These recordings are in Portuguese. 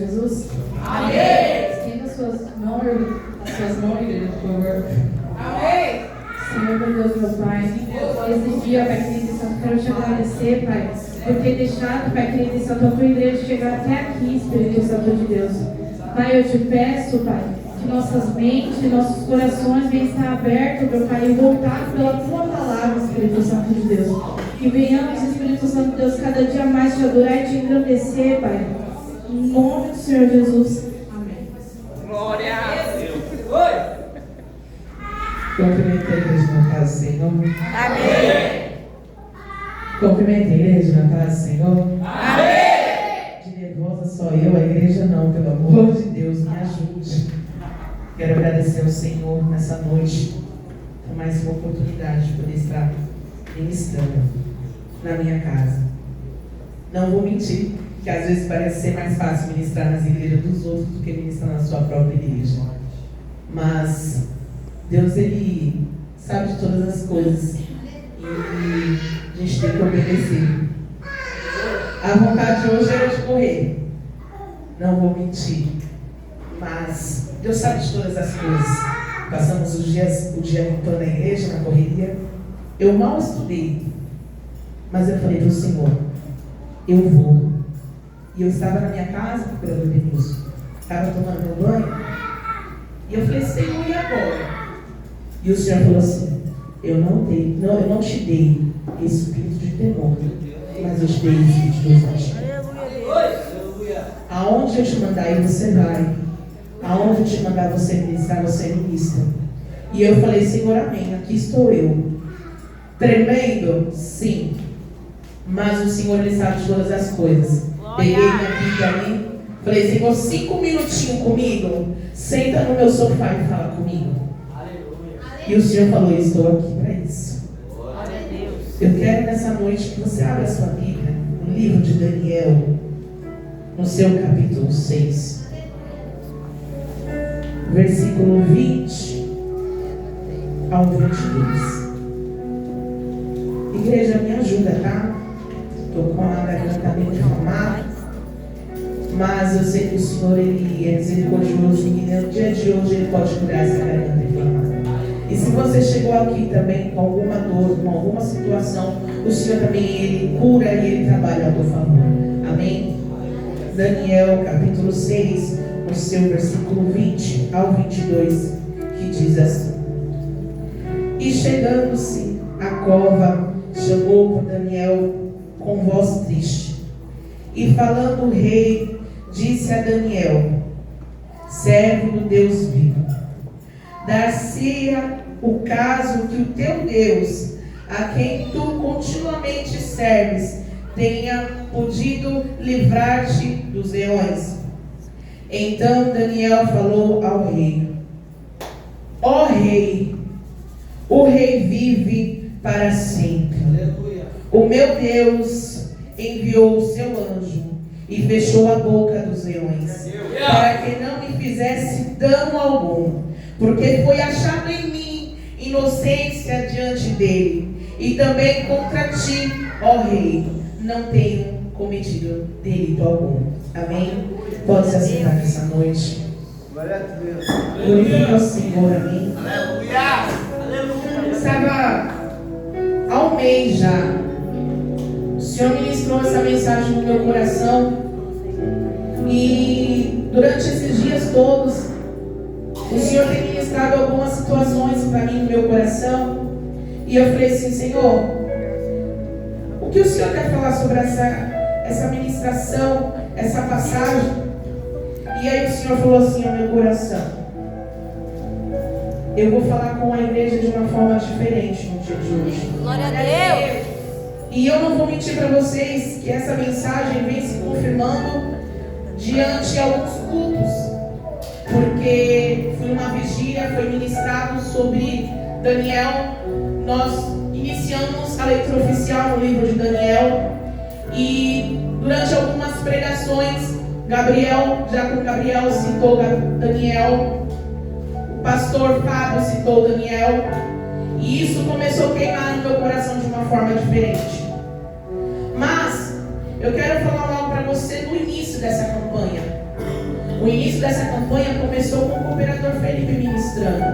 Jesus? Amém. Estenda as suas mãos, igreja, por favor. Amém. Senhor, meu Deus, meu Pai, esse dia, Pai querido e santo, quero te agradecer, Pai, por ter deixado, Pai querido e santo, a tua igreja chegar até aqui, Espírito Santo de Deus. Pai, eu te peço, Pai, que nossas mentes, nossos corações venham estar abertos, meu Pai, e voltados pela tua palavra, Espírito Santo de Deus. Que venhamos, Espírito Santo de Deus, cada dia mais te adorar e te engrandecer, Pai. Em nome do Senhor Jesus. Amém. Glória a Deus. Oi. Cumprimento a igreja na paz do Senhor. Amém. Cumprimento a igreja na paz do Senhor. Amém. De nervosa só eu, a igreja não, pelo amor de Deus, me ajude. Quero agradecer ao Senhor nessa noite por mais uma oportunidade de poder estar ministrando na minha casa. Não vou mentir, que às vezes parece ser mais fácil ministrar nas igrejas dos outros do que ministrar na sua própria igreja. Mas Deus, Ele sabe de todas as coisas e a gente tem que obedecer. A vontade hoje era de correr, não vou mentir, mas Deus sabe de todas as coisas. Passamos o dia limpando a igreja, na correria. Eu mal estudei, mas eu falei para o Senhor, eu vou. E eu estava na minha casa, procurando o Denilson, estava tomando meu banho, e eu falei, Senhor, e agora? E o Senhor falou assim, eu não te dei espírito de temor, mas eu te dei espírito de ousadia. Aonde eu te mandar ir, você vai. Aonde eu te mandar você ministrar, você ministra. E eu falei, Senhor, amém, aqui estou eu. Tremendo? Sim. Mas o Senhor, Ele sabe de todas as coisas. Peguei minha Bíblia ali, falei, Senhor, 5 minutinhos comigo, senta no meu sofá e fala comigo. E o Senhor falou, eu estou aqui para isso. Eu quero nessa noite que você abra a sua Bíblia, no livro de Daniel, no seu capítulo 6, versículo 20 ao 22. Igreja, me ajuda, tá? Estou com a garganta bem inflamada, mas eu sei que o Senhor, Ele é misericordioso e no dia de hoje Ele pode curar essa garganta inflamada. E se você chegou aqui também com alguma dor, com alguma situação, o Senhor também, Ele cura e Ele trabalha a teu favor. Amém? Daniel capítulo 6, no seu versículo 20 ao 22, que diz assim: E chegando-se à cova, chamou por Daniel com voz triste. E falando o rei, disse a Daniel, servo do Deus vivo, dar-se-ia o caso que o teu Deus, a quem tu continuamente serves, tenha podido livrar-te dos leões. Então Daniel falou ao rei: Ó rei, o rei vive para sempre. Aleluia. O meu Deus enviou o seu anjo e fechou a boca dos leões, para que não me fizesse dano algum, porque foi achado em mim inocência diante dele, e também contra ti, ó rei, não tenho cometido delito algum. Amém? Pode se assentar nessa noite. Glória a Deus. Glorifica o Senhor, amém? Aleluia. Estava há um mês já. O Senhor ministrou essa mensagem no meu coração. E durante esses dias todos, o Senhor tem ministrado algumas situações para mim no meu coração. E eu falei assim, Senhor, o que o Senhor quer falar sobre essa ministração, essa passagem? E aí o Senhor falou assim ao meu coração: eu vou falar com a igreja de uma forma diferente no dia de hoje. Glória a Deus. E eu não vou mentir para vocês que essa mensagem vem se confirmando diante de alguns cultos, porque foi uma vigília, foi ministrado sobre Daniel. Nós iniciamos a leitura oficial no livro de Daniel, e durante algumas pregações, Gabriel citou Daniel, o pastor Fábio citou Daniel, e isso começou a queimar no meu coração de uma forma diferente. Mas eu quero falar algo para você no início dessa campanha. O início dessa campanha começou com o cooperador Felipe ministrando.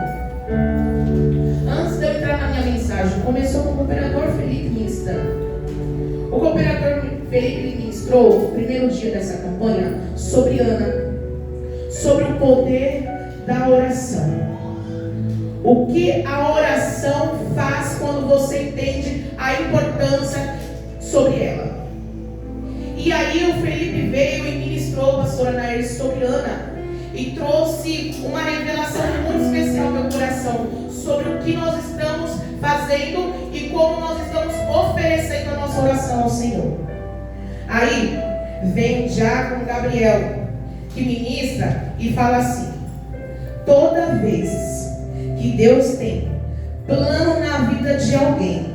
Antes de eu entrar na minha mensagem, começou com o cooperador Felipe ministrando. O cooperador Felipe ministrou no primeiro dia dessa campanha sobre Ana, sobre o poder da oração. O que a oração faz quando você entende a importância sobre ela. E aí o Felipe veio e ministrou, pastora Nair, sobre Ana, e trouxe uma revelação muito especial ao meu coração sobre o que nós estamos fazendo e como nós estamos oferecendo a nossa oração ao Senhor. Aí vem o diácono Gabriel, que ministra e fala assim: toda vez que Deus tem plano na vida de alguém,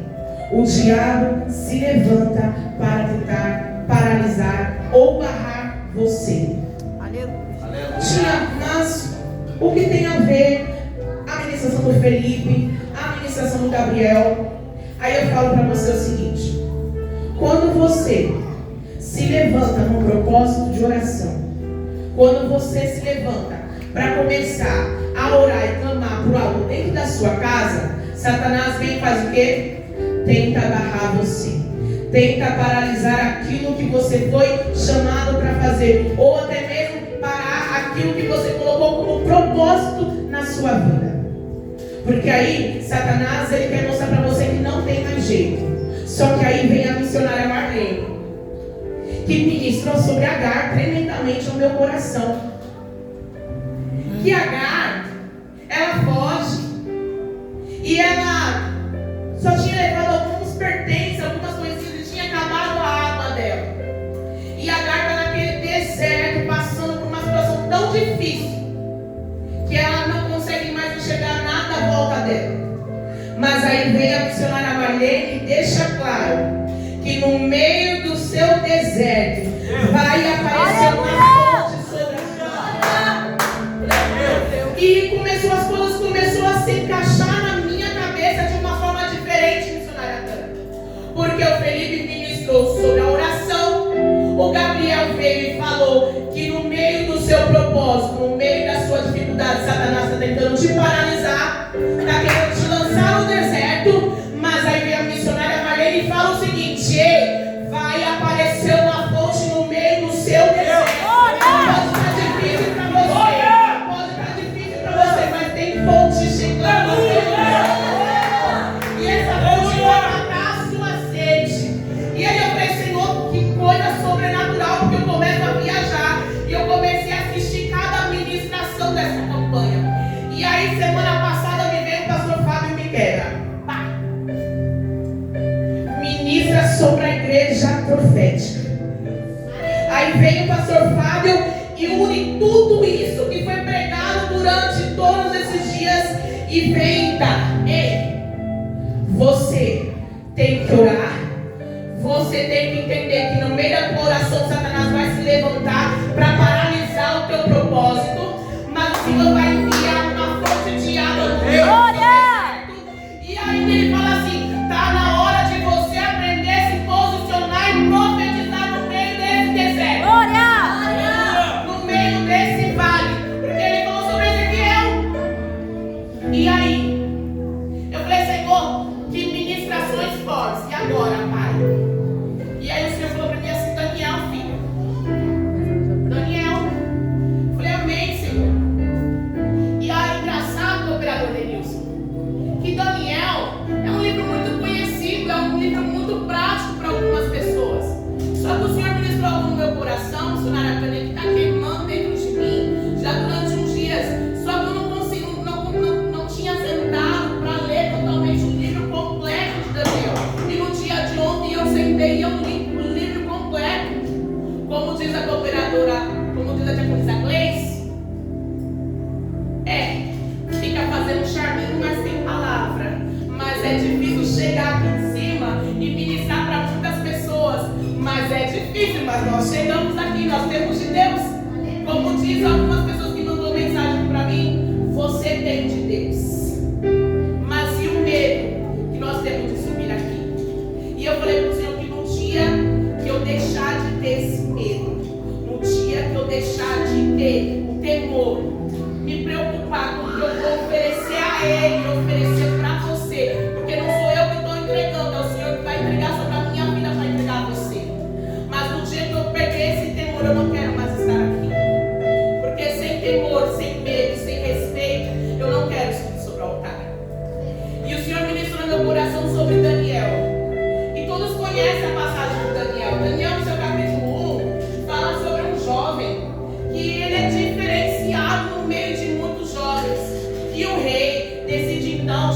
o diabo se levanta para tentar paralisar ou barrar você. Tia, mas o que tem a ver a ministração do Felipe, a ministração do Gabriel? Aí eu falo para você o seguinte: quando você se levanta num propósito de oração, quando você se levanta para começar a orar e clamar por algo dentro da sua casa, Satanás vem e faz o quê? Tenta barrar você, tenta paralisar aquilo que você foi chamado para fazer, ou até mesmo parar aquilo que você colocou como propósito na sua vida. Porque aí Satanás, ele quer mostrar para você que não tem mais jeito. Só que aí vem a missionária Marlene, que ministrou sobre Agar tremendamente ao meu coração. Que Agar, ela foge e ela só tinha levado alguns pertences, algumas coisinhas, e tinha acabado a água dela. E Agar está naquele deserto, passando por uma situação tão difícil que ela não consegue mais enxergar nada à volta dela. Mas aí vem a missionária Marlene e deixa claro que no meio do seu deserto vai aparecer uma fonte sobrenatural. E as coisas começou a se encaixar na minha cabeça de uma forma diferente, missionária Tânia. Porque o Felipe ministrou sobre a oração, o Gabriel veio e falou que no meio do seu propósito, no meio da sua dificuldade, Satanás está tentando te paralisar, está querendo te lançar no deserto. Mas aí vem a missionária Marlene e fala o seguinte: ei, vai aparecer uma fonte no meio do seu deserto. Pode estar difícil para você, pode estar difícil para você, mas tem fonte chegando no seu deserto. E essa fonte vai matar a sua sede. E aí eu falei: Senhor, que coisa sobrenatural, porque eu começo a viajar e eu comecei a assistir cada ministração dessa campanha. E aí semana passada me veio o pastor Fábio Miquera, ministra sobre a igreja profética. Aí vem o pastor Fábio e une tudo isso que foi pregado durante todos esses dias e vem dar: ei, você tem que orar, você tem que entender que no meio da tua oração Satanás vai se levantar para paralisar o teu propósito, mas o Senhor vai enviar uma fonte de água no meio do deserto. E aí ele fala assim: tá na hora de você aprender a se posicionar e profetizar no meio desse deserto, no meio desse vale. Porque ele falou sobre Ezequiel. E aí de ter o temor, me preocupar com o que eu vou oferecer a Ele, oferecer para você, porque não sou eu que estou entregando, é o Senhor que vai entregar sobre a minha vida para entregar a você. Mas no dia que eu perder esse temor, eu não quero mais estar aqui, porque sem temor, sem medo, sem respeito, eu não quero subir sobre o altar. E o Senhor ministrou no meu coração sobre Daniel. E todos conhecem a passagem de Daniel. Daniel, no seu capítulo 1, fala sobre um jovem que ele é diferenciado no meio de muitos jovens. E o rei decide então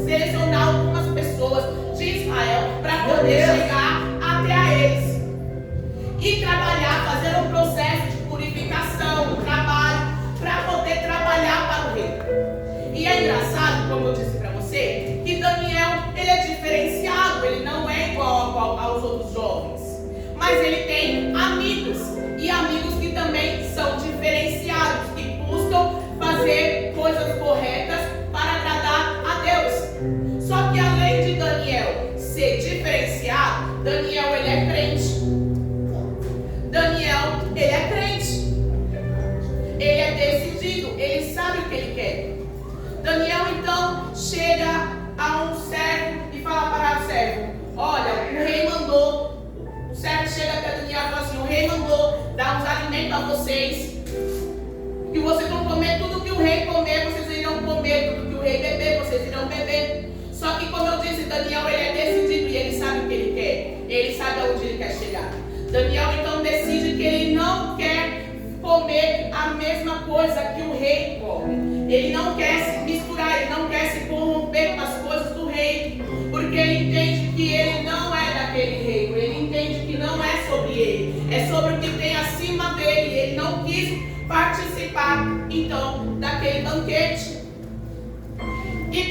selecionar algumas pessoas de Israel para poder chegar até a eles e trabalhar, fazer um processo de purificação, um trabalho para poder trabalhar para o rei. E é engraçado, como eu disse para você, que Daniel, ele é diferenciado, ele não é igual aos outros jovens, mas ele tem amigos, e amigos que também são diferenciados, que buscam fazer coisas corretas para agradar a Deus. Só que além de Daniel ser diferenciado, Daniel, ele é crente. Daniel, ele é crente. Ele é decidido, ele sabe o que ele quer. Daniel então chega a um servo e fala para o servo: olha, o rei mandou. O servo chega até Daniel e fala assim: o rei mandou dar uns alimentos a vocês, que vocês vão comer tudo que o rei comer, vocês irão comer, tudo que o rei beber, vocês irão beber. Só que, como eu disse, Daniel, ele é decidido e ele sabe o que ele quer, ele sabe aonde ele quer chegar. Daniel então decide que ele não quer comer a mesma coisa que o rei come. Ele não quer se misturar, ele não quer se corromper com as coisas do rei, porque ele entende que ele não é daquele reino, ele entende que não é sobre ele, é sobre o que tem acima dele. Ele não quis participar então daquele banquete. E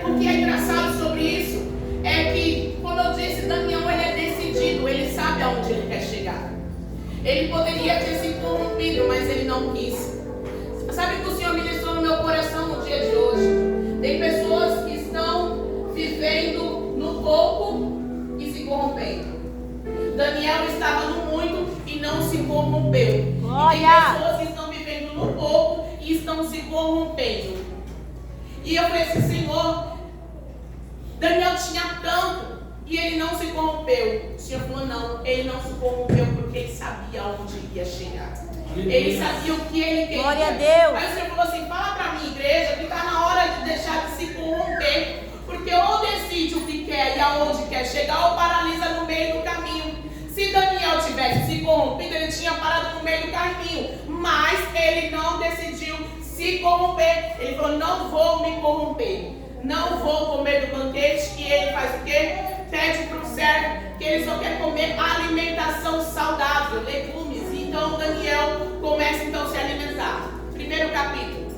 o que é engraçado sobre isso é que, como eu disse, Daniel, ele é decidido, ele sabe aonde ele quer chegar. Ele poderia ter se corrompido, mas ele não quis. Sabe o que o Senhor ministrou no meu coração no dia de hoje? Tem pessoas que estão vivendo no pouco e se corrompendo. Daniel estava no muito e não se corrompeu. Glória! E tem pessoas que estão vivendo no pouco e estão se corrompendo. E eu falei assim: Senhor, Daniel tinha tanto e ele não se corrompeu. O Senhor falou: não, ele não se corrompeu porque ele sabia onde ia chegar. Ele sabia o que ele queria. Glória a Deus. Aí o Senhor falou assim: fala para mim, igreja, que está na hora de deixar de se corromper, porque ou decide o que quer e aonde quer chegar, ou paralisa no meio do caminho. Se Daniel tivesse se corrompido, ele tinha parado no meio do caminho, mas ele não decidiu se corromper. Ele falou: não vou me corromper, não vou comer do banquete. E ele faz o quê? Pede para o servo que ele só quer comer alimentação saudável, legumes. Então Daniel começa então a se alimentar. Primeiro capítulo.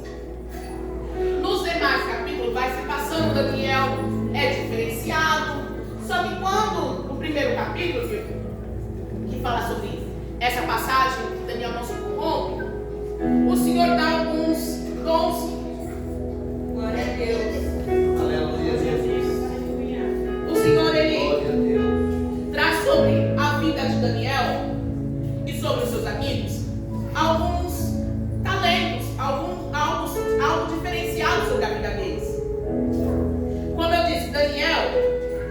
Nos demais capítulos vai se passando, Daniel é diferenciado. Só que quando no primeiro capítulo, que fala sobre essa passagem, Daniel não se corrompe, o Senhor dá alguns dons. Glória a Deus. Aleluia, Jesus. O Senhor, ele Glória a Deus. traz sobre a vida de Daniel e sobre os seus amigos alguns talentos, algo diferenciado sobre a vida deles. Como eu disse, Daniel,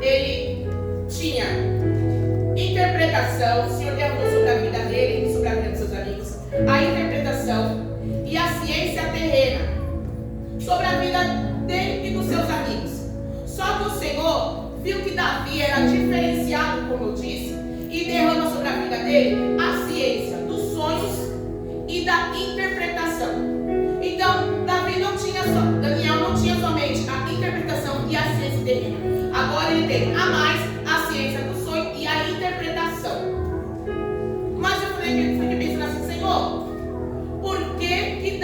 ele tinha interpretação. O Senhor derramou sobre a vida dele e sobre a vida dos seus amigos a interpretação e a ciência terrena sobre a vida dele e dos seus amigos. Só que o Senhor viu que Davi era diferenciado, como eu disse, e derrama sobre a vida dele a ciência dos sonhos e da interpretação. Então, Daniel não tinha somente a interpretação e a ciência terrena. Agora ele tem a mais a ciência do sonho e a interpretação. Mas eu fiquei pensando assim: Senhor, por que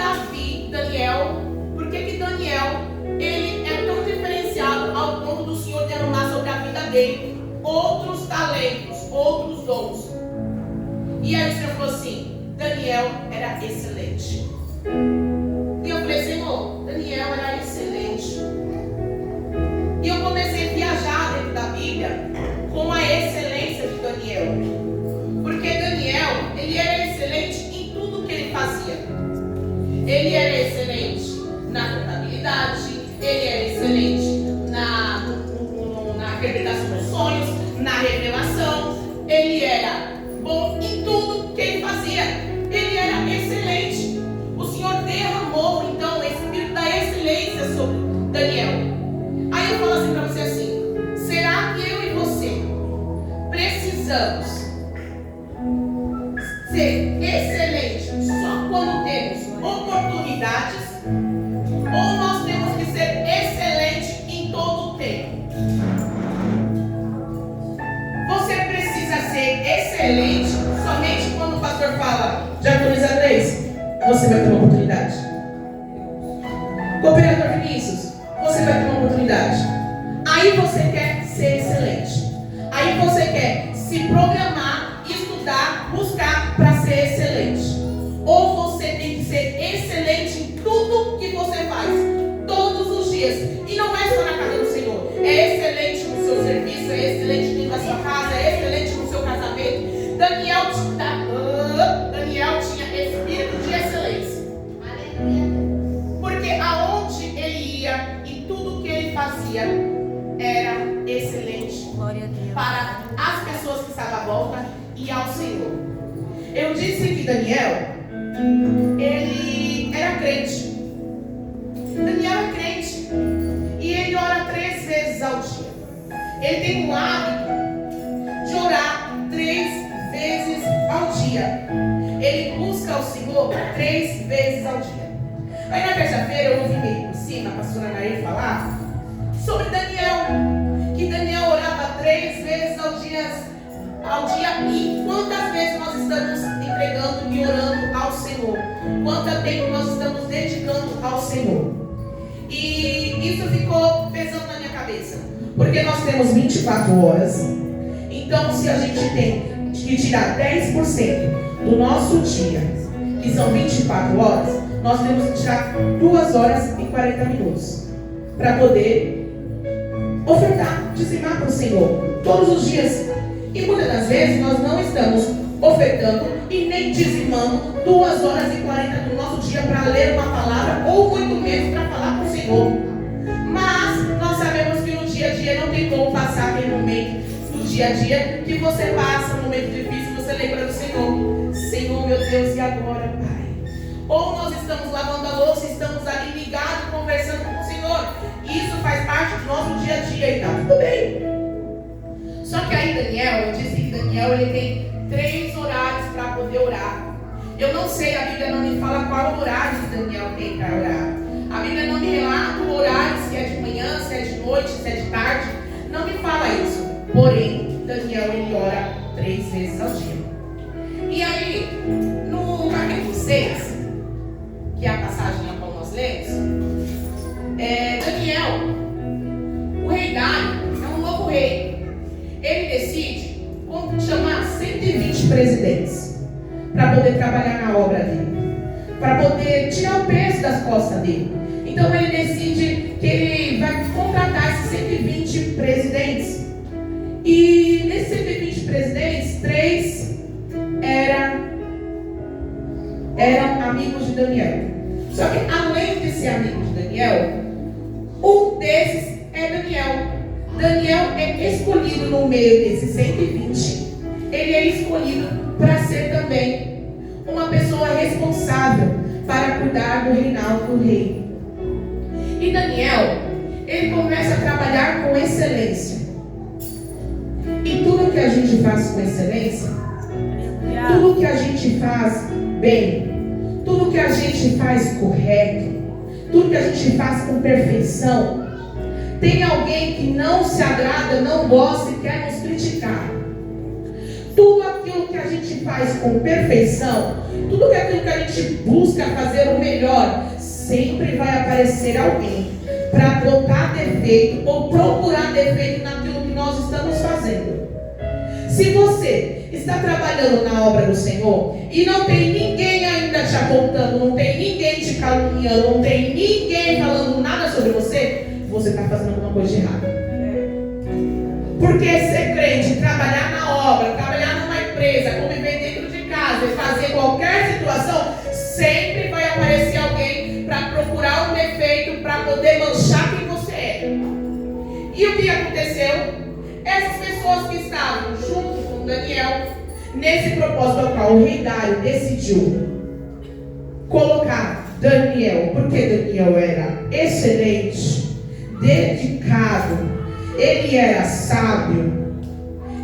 Daniel, ele é tão diferenciado ao ponto do Senhor derramar sobre a vida dele outros talentos, outros dons? E aí o Senhor falou assim: Daniel era excelente. E eu falei: Senhor, Daniel era excelente. E eu comecei a viajar dentro da Bíblia com a excelência de Daniel. Porque Daniel, ele era excelente em tudo que ele fazia. Ele era excelente na contabilidade, ele era excelente na interpretação dos sonhos, na revelação. Ele era bom em tudo que ele fazia. Ele era excelente. O Senhor derramou então o espírito da excelência sobre Daniel. Aí eu falo assim para você assim: será que eu e você precisamos ser excelentes só quando temos oportunidades, ou nós temos que ser excelentes em todo o tempo? Você precisa ser excelente somente quando o pastor fala de atualizar 3, você vai ter uma oportunidade. Cooperador Vinícius, você vai ter uma oportunidade. Aí você quer ser excelente. Aí você quer se programar, estudar, buscar para ser excelente. Ou você tem que ser excelente em tudo que você faz, todos os dias. E não é só na casa do Senhor. É excelente no seu serviço, é excelente dentro da sua casa, é excelente no seu casamento. Daniel tinha espírito de excelência. Porque aonde ele ia e tudo que ele fazia era excelente para as pessoas que estavam à volta e ao Senhor. Eu disse que Daniel, ele era crente. Daniel é crente. E ele ora 3 vezes ao dia. Ele tem o hábito de orar 3 vezes ao dia. Ele busca o Senhor 3 vezes ao dia. Aí na terça-feira eu ouvi meio por cima a pastora Nair falar sobre Daniel, que Daniel orava 3 vezes ao dia. E quantas vezes nós estamos entregando e orando ao Senhor? Quanto tempo nós estamos dedicando ao Senhor? E isso ficou pesando na minha cabeça, porque nós temos 24 horas. Então se a gente tem que tirar 10% do nosso dia, que são 24 horas, nós temos que tirar 2 horas e 40 minutos para poder ofertar, dizimar para o Senhor todos os dias. E muitas das vezes nós não estamos ofertando e nem dizimando 2 horas e 40 do nosso dia para ler uma palavra, ou muito menos para falar com o Senhor. Mas nós sabemos que no dia a dia não tem como passar aquele momento do dia a dia que você passa um momento difícil, você lembra do Senhor. Senhor, meu Deus, e agora, Pai? Ou nós estamos lavando a louça, estamos ali ligados, conversando com o Senhor. Isso faz parte do nosso dia a dia e está tudo bem. Só que aí Daniel, eu disse que Daniel ele tem 3 horários para poder orar. Eu não sei, a Bíblia não me fala qual horário que Daniel tem para orar. A Bíblia não me relata o horário, se é de manhã, se é de noite, se é de tarde. Não me fala isso. Porém, Daniel ele ora 3 vezes ao dia. E aí, no capítulo 6, que é a passagem na qual nós lemos, Daniel, o rei Dário, é um novo rei. Ele decide chamar 120 presidentes para poder trabalhar na obra dele, para poder tirar o peso das costas dele. Então ele decide que ele vai contratar esses 120 presidentes. E nesses 120 presidentes, 3 eram amigos de Daniel. Só que além de ser amigo de Daniel, um desses é Daniel. Daniel é escolhido no meio desses 120. Ele é escolhido para ser também uma pessoa responsável para cuidar do reinado do rei. E Daniel, ele começa a trabalhar com excelência. E tudo que a gente faz com excelência, tudo que a gente faz bem, tudo que a gente faz correto, tudo que a gente faz com perfeição, tem alguém que não se agrada, não gosta e quer nos criticar. Tudo aquilo que a gente faz com perfeição, tudo aquilo que a gente busca fazer o melhor, sempre vai aparecer alguém para botar defeito ou procurar defeito naquilo que nós estamos fazendo. Se você está trabalhando na obra do Senhor e não tem ninguém ainda te apontando, não tem ninguém te caluniando, não tem ninguém falando nada sobre você, você está fazendo alguma coisa de errado. Porque ser crente, trabalhar na obra, trabalhar numa empresa, conviver dentro de casa e fazer qualquer situação, sempre vai aparecer alguém para poder manchar quem você é. E o que aconteceu? Essas pessoas que estavam junto com Daniel, nesse propósito ao qual o rei Dário decidiu colocar Daniel, porque Daniel era excelente, dedicado, ele era sábio.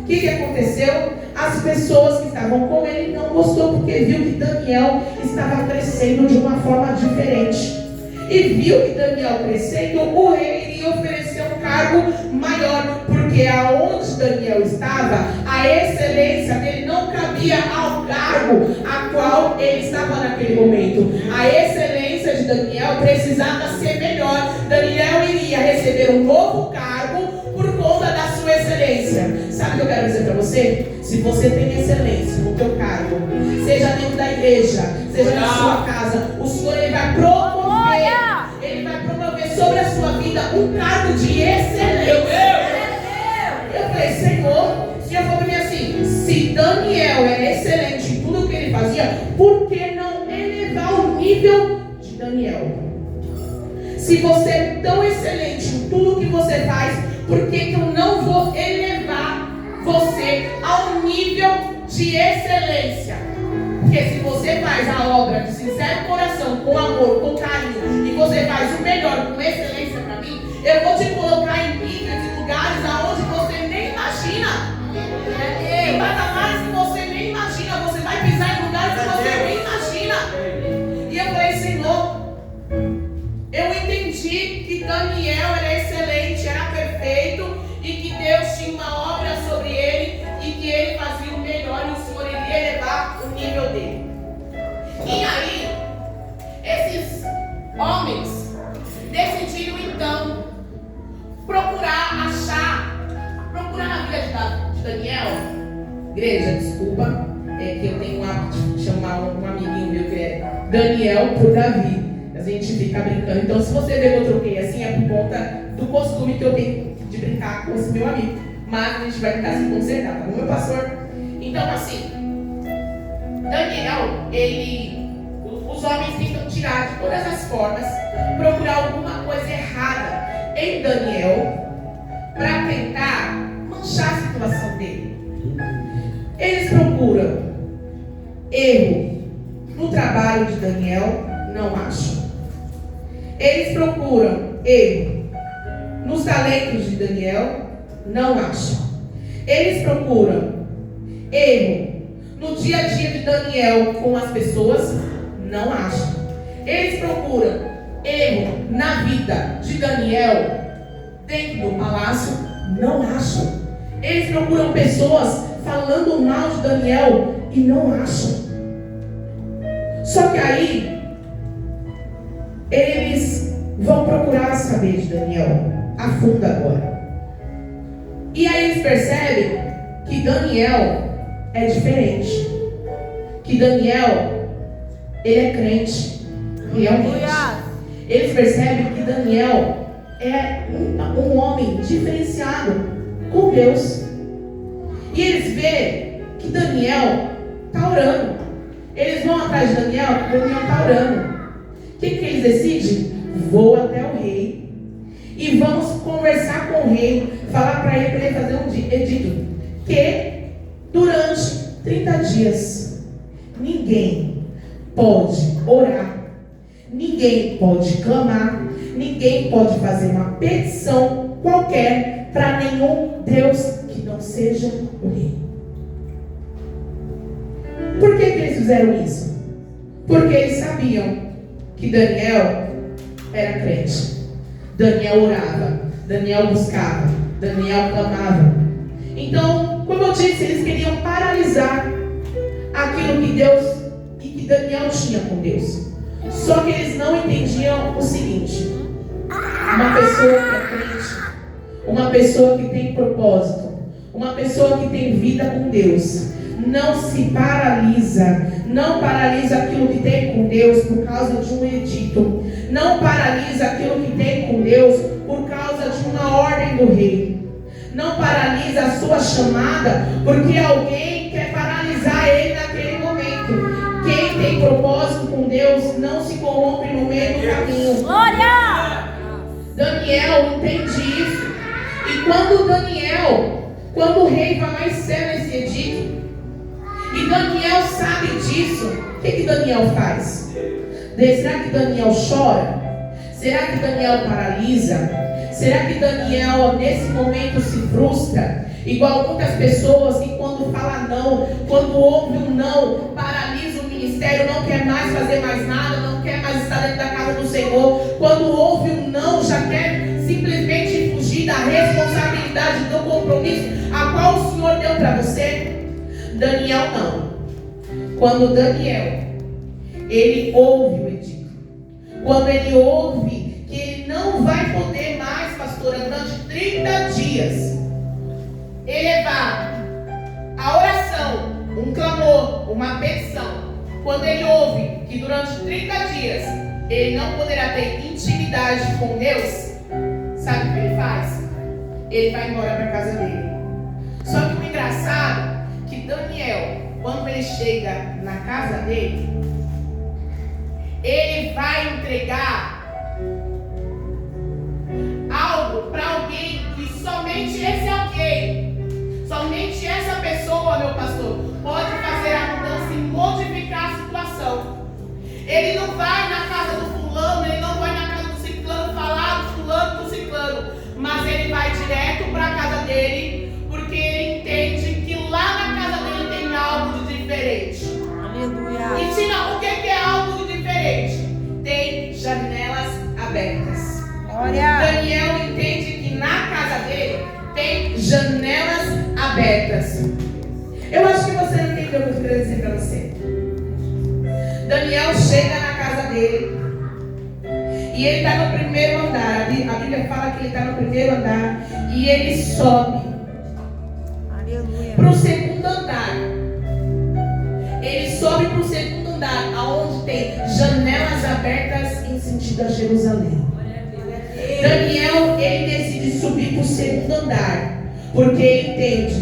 O que aconteceu? As pessoas que estavam com ele não gostou, porque viu que Daniel estava crescendo de uma forma diferente. E viu que Daniel crescendo, o rei iria oferecer um cargo maior, porque aonde Daniel estava, a excelência dele não cabia ao cargo a qual ele estava naquele momento. A excelência de Daniel precisava ser melhor. Daniel iria receber um novo cargo por conta da sua excelência. Sabe o que eu quero dizer para você? Se você tem excelência no teu cargo, seja dentro da igreja, seja na sua casa, o Senhor ele vai promover sobre a sua vida um cargo de excelência. Eu falei, Senhor falou para mim assim: se Daniel era excelente em tudo que ele fazia, por que não elevar o nível de Daniel? Se você é tão excelente em tudo que você faz, por que eu não vou elevar você ao nível de excelência? Porque se você faz a obra de sincero coração, com amor, com carinho, e você faz o melhor com excelência para mim, eu vou te colocar em níveis e lugares aonde você nem imagina. Em patamares que você nem imagina. Você vai pisar em lugares que você nem imagina. E eu falei, Senhor, eu entendi que Daniel era excelente, era perfeito, e que Deus tinha uma obra sobre ele, e que ele fazia o melhor, e o Senhor iria elevar o nível dele. E aí, esses homens decidiram então procurar na vida de Daniel. Igreja, desculpa, é que eu tenho um hábito de chamar um amiguinho meu que é Daniel por Davi. A gente fica brincando. Então, se você vê que eu troquei assim, é por conta do costume que eu tenho de brincar com esse meu amigo. Mas a gente vai tentar se consertar, tá bom, meu pastor? Então, assim, Daniel, os homens tentam tirar de todas as formas, procurar alguma coisa errada em Daniel para tentar manchar a situação dele. Eles procuram erro no trabalho de Daniel, não acham. Eles procuram erro nos talentos de Daniel, não acham. Eles procuram erro no dia a dia de Daniel com as pessoas, não acham. Eles procuram erro na vida de Daniel dentro do palácio, não acham. Eles procuram pessoas falando mal de Daniel e não acham. Só que aí eles vão procurar saber de Daniel a fundo agora. E aí eles percebem que Daniel é diferente. Que Daniel, ele é crente, realmente. Eles percebem que Daniel é um homem diferenciado com Deus. E eles veem que Daniel está orando. Eles vão atrás de Daniel, porque Daniel está orando. O que eles decidem? Vou até o rei e vamos conversar com o rei, falar para ele fazer um edito que durante 30 dias ninguém pode orar, ninguém pode clamar, ninguém pode fazer uma petição qualquer para nenhum Deus que não seja o rei. Por que eles fizeram isso? Porque eles sabiam que Daniel era crente. Daniel orava, Daniel buscava, Daniel clamava. Então, como eu disse, eles queriam paralisar aquilo que Deus e que Daniel tinha com Deus. Só que eles não entendiam o seguinte: uma pessoa que é crente, uma pessoa que tem propósito, uma pessoa que tem vida com Deus, não se paralisa, não paralisa aquilo que tem com Deus por causa de um edito, não paralisa aquilo que tem com Deus por causa de uma ordem do rei, não paralisa a sua chamada porque alguém quer paralisar ele naquele momento. Quem tem propósito com Deus não se corrompe no meio do caminho. Glória! Daniel entende isso. E quando o rei vai lá e sela esse edito, e Daniel sabe disso, o que Daniel faz? Será que Daniel chora? Será que Daniel paralisa? Será que Daniel nesse momento se frustra? Igual muitas pessoas que quando fala não, quando ouve um não, paralisa o ministério, não quer mais fazer mais nada, não quer mais estar dentro da casa do Senhor. Quando ouve um não, já quer simplesmente fugir da responsabilidade, do compromisso a qual o Senhor deu para você. Daniel não. Quando Daniel, ele ouve o edito, quando ele ouve que ele não vai poder mais, pastora, durante 30 dias, elevar a oração, um clamor, uma petição, quando ele ouve que durante 30 dias ele não poderá ter intimidade com Deus, sabe o que ele faz? Ele vai embora para a casa dele. Só que o engraçado é que Daniel, quando ele chega na casa dele, ele vai entregar algo para alguém que somente esse alguém, somente essa pessoa, meu pastor, pode fazer a mudança e modificar a situação. Ele não vai na casa do fulano, ele não vai na casa do ciclano falar do fulano, do ciclano, mas ele vai direto para a casa dele, porque ele entende que lá na casa dele tem algo de diferente. Aleluia. E Tina, o que é algo de diferente? Tem janelas abertas. Glória. Daniel entende que na casa dele tem janelas abertas. Eu acho que você não entendeu o que eu queria dizer para você. Daniel chega na casa dele e ele está no primeiro andar. A Bíblia fala que ele está no primeiro andar e ele sobe para o segundo andar. Ele sobe para o segundo andar, aonde tem janelas abertas em sentido a Jerusalém. Daniel, ele decide subir para o segundo andar, porque ele entende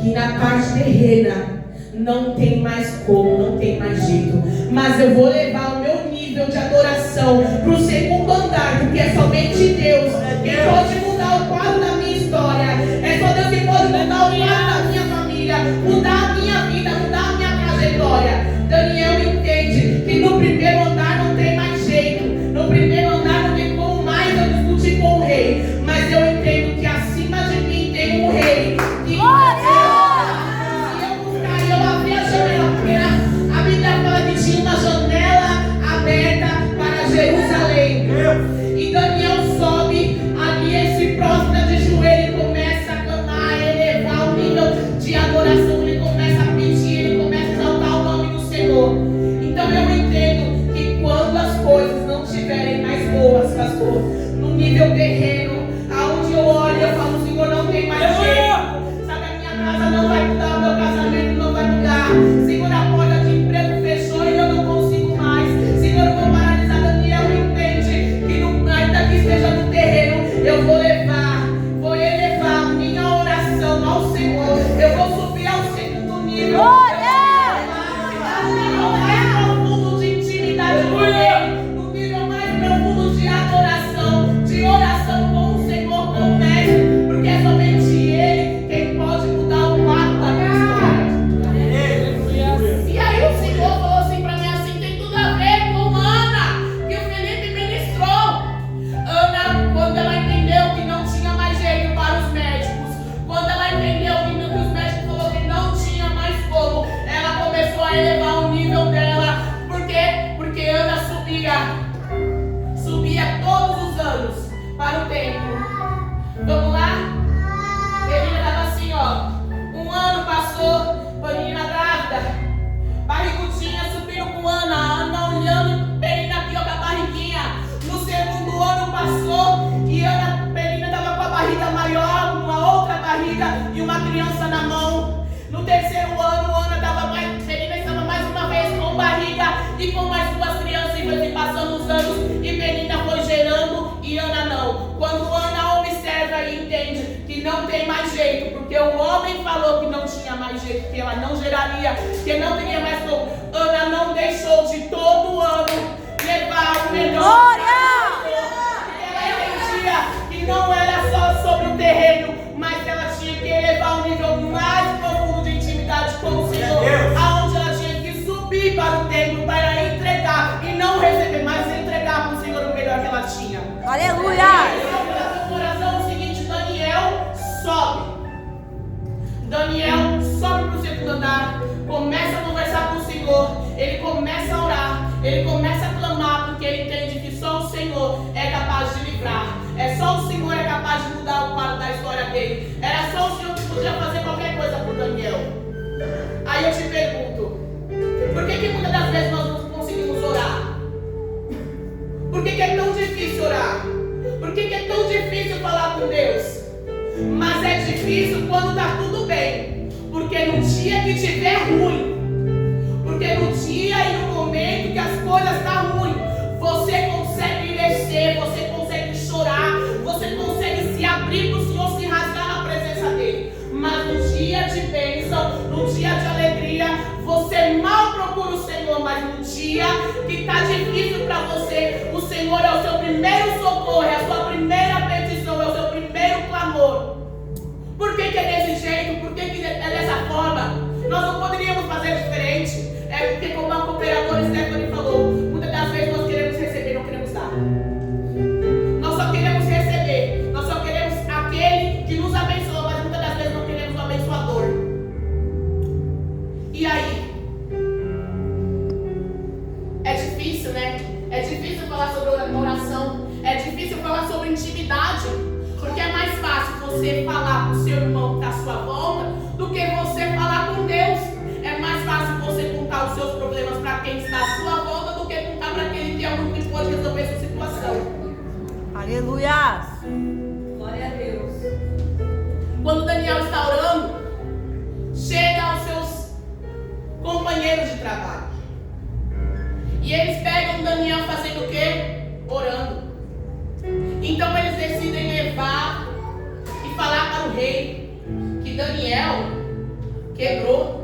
que na parte terrena não tem mais como, não tem mais jeito. Mas eu vou levar o meu nível de adoração para o segundo andar, porque é somente Deus que pode mudar o quadro da minha história. É só Deus que pode mudar o quadro da minha família, mudar a minha vida, mudar a minha trajetória. Daniel entende que no primeiro andar não tem mais jeito, no primeiro andar não tem como mais eu discutir com o rei, mas eu entendo que acima de mim tem um rei que a Bíblia fala que tinha uma janela aberta para Jerusalém. E Daniel sobe ali, ele se prostra de joelho e começa a clamar, elevar o nível de adoração. Ele começa a pedir, ele começa a exaltar o nome do Senhor. Então eu entendo que quando as coisas não estiverem mais boas, pastor, no nível terreno, aonde eu olho, eu falo, Senhor, não tem mais jeito. Sabe, a minha casa não vai mudar, o meu casamento não vai mudar. Senhor, a porta de emprego fechou e eu não consigo mais. Senhor, eu vou paralisar. Daniel entende que ainda que esteja no terreno, eu vou elevar minha oração ao Senhor. Eu vou subir ao segundo nível. No nível mais profundo de intimidade com Ele, no nível mais profundo de adoração, de oração com o Senhor, com o Mestre, porque é somente Ele quem pode mudar o quadro da minha história. E aí o Senhor falou assim pra mim, assim, tem tudo a ver com Ana, que o Felipe ministrou. Ana, quando ela entendeu que não tinha mais jeito para os médicos, quando ela entendeu que os médicos falaram que não tinha mais como, ela começou a elevar o nível dela. Por quê? Porque Ana subia todos os anos para o templo. Vamos lá? Menina estava assim, ó. Um ano passou, menina grávida, barrigudinha, subindo com Ana, Ana olhando, Penina aqui, ó, com a barriguinha. No segundo ano passou e Ana, Penina estava com a barriga maior, uma outra barriga e uma criança na mão. No terceiro ano, Penina estava mais uma vez com barriga e com mais duas crianças, e foi se passando os anos e Penina foi gerando e Ana não. Quando Ana observa e entende que não tem mais jeito, porque o homem falou que não tinha mais jeito, que ela não geraria, que não teria mais como, Ana não deixou de todo ano levar o melhor. Ela entendia a clamar, porque ele entende que só o Senhor é capaz de livrar. Só o Senhor é capaz de mudar o quadro da história dele. Era só o Senhor que podia fazer qualquer coisa por Daniel. Aí eu te pergunto, por que muitas das vezes nós não conseguimos orar? Por que é tão difícil orar? Por que é tão difícil falar com Deus? Mas é difícil quando está tudo bem. Porque no dia que estiver ruim, porque no dia e no momento que as coisas estão ruins, você consegue descer, você consegue chorar, você consegue se abrir para o Senhor, se rasgar na presença dele. Mas no dia de bênção, no dia de alegria, você mal procura o Senhor. Mas no dia que está difícil para você, o Senhor é o seu primeiro socorro, é a sua primeira petição, é o seu primeiro clamor. Por que é desse jeito? Por que é dessa forma? Nós não poderíamos fazer diferente. É porque, como a cooperadora Stephanie falou, muitas das vezes nós queremos receber, não queremos dar. Nós só queremos receber, nós só queremos aquele que nos abençoa, mas muitas das vezes não queremos o abençoador. E aí? É difícil, né? É difícil falar sobre oração, é difícil falar sobre intimidade, porque é mais fácil você falar com o seu irmão que está à sua volta do que você falar com Deus. É mais fácil você contar os seus problemas para quem está à sua volta do que contar para aquele que é o único que pode resolver a sua situação. Aleluia! Glória a Deus. Quando Daniel está orando, chega aos seus companheiros de trabalho. E eles pegam Daniel fazendo o quê? Orando. Então eles decidem levar e falar para o rei que Daniel quebrou